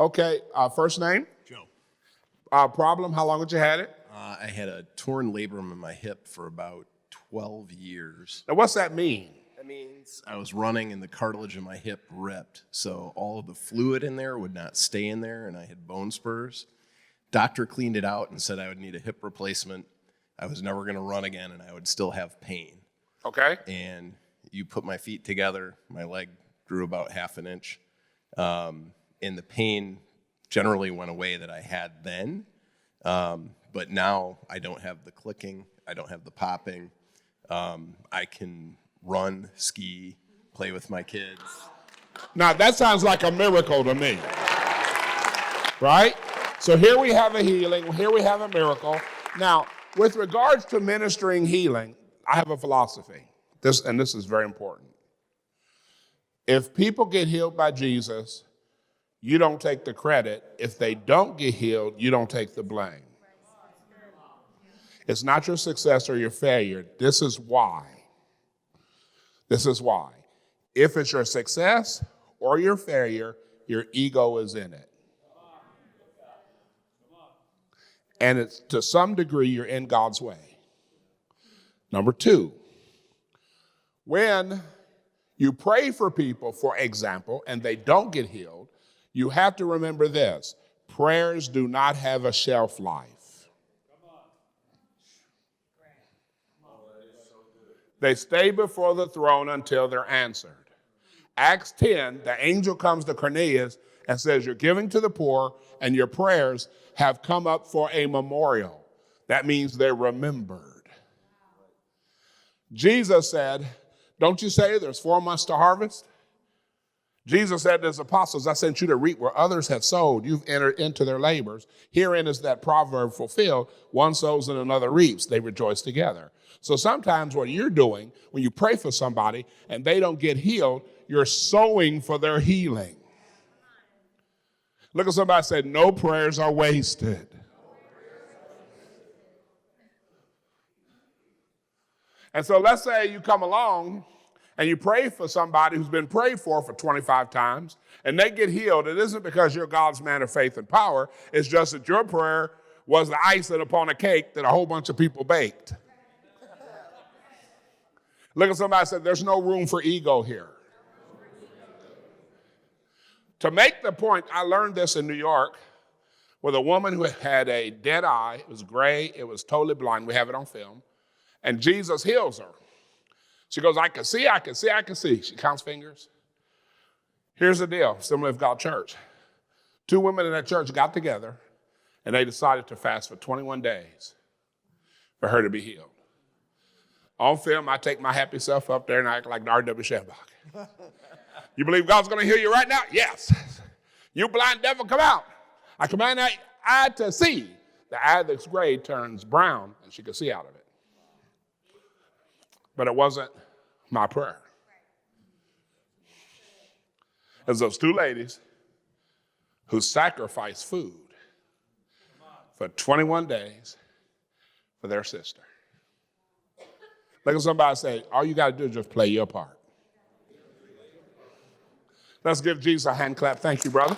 Okay, first name? Joe. Problem, how long had you had it? I had a torn labrum in my hip for about 12 years. Now, what's that mean? That means I was running and the cartilage in my hip ripped, so all of the fluid in there would not stay in there, and I had bone spurs. Doctor cleaned it out and said I would need a hip replacement. I was never going to run again, and I would still have pain. Okay. And you put my feet together, my leg grew about half an inch, and the pain generally went away that I had then. But now I don't have the clicking, I don't have the popping. I can run, ski, play with my kids. Now, that sounds like a miracle to me. Right? So here we have a healing, here we have a miracle. Now, with regards to ministering healing, I have a philosophy. This is very important. If people get healed by Jesus, you don't take the credit. If they don't get healed, you don't take the blame. It's not your success or your failure. This is why. This is why. If it's your success or your failure, your ego is in it. And it's to some degree, you're in God's way. Number two, when you pray for people, for example, and they don't get healed, you have to remember this. Prayers do not have a shelf life. They stay before the throne until they're answered. Acts 10, the angel comes to Cornelius and says, you're giving to the poor and your prayers have come up for a memorial. That means they're remembered. Jesus said, don't you say there's 4 months to harvest? Jesus said to his apostles, I sent you to reap where others have sowed. You've entered into their labors. Herein is that proverb fulfilled. One sows and another reaps. They rejoice together. So sometimes what you're doing when you pray for somebody and they don't get healed, you're sowing for their healing. Look at somebody and say, no prayers are wasted. And so let's say you come along and you pray for somebody who's been prayed for 25 times and they get healed. It isn't because you're God's man of faith and power. It's just that your prayer was the icing upon a cake that a whole bunch of people baked. Look at somebody and say, there's no room for ego here. To make the point, I learned this in New York with a woman who had a dead eye. It was gray. It was totally blind. We have it on film. And Jesus heals her. She goes, I can see, I can see, I can see. She counts fingers. Here's the deal, Assembly of God Church. 2 women in that church got together and they decided to fast for 21 days for her to be healed. On film, I take my happy self up there and I act like R.W. Shambach. You believe God's going to heal you right now? Yes. You blind devil, come out. I command that eye to see. The eye that's gray turns brown and she could see out of it. But it wasn't my prayer. It was those 2 ladies who sacrificed food for 21 days for their sister. Look at somebody say, all you got to do is just play your part. Let's give Jesus a hand clap. Thank you, brother.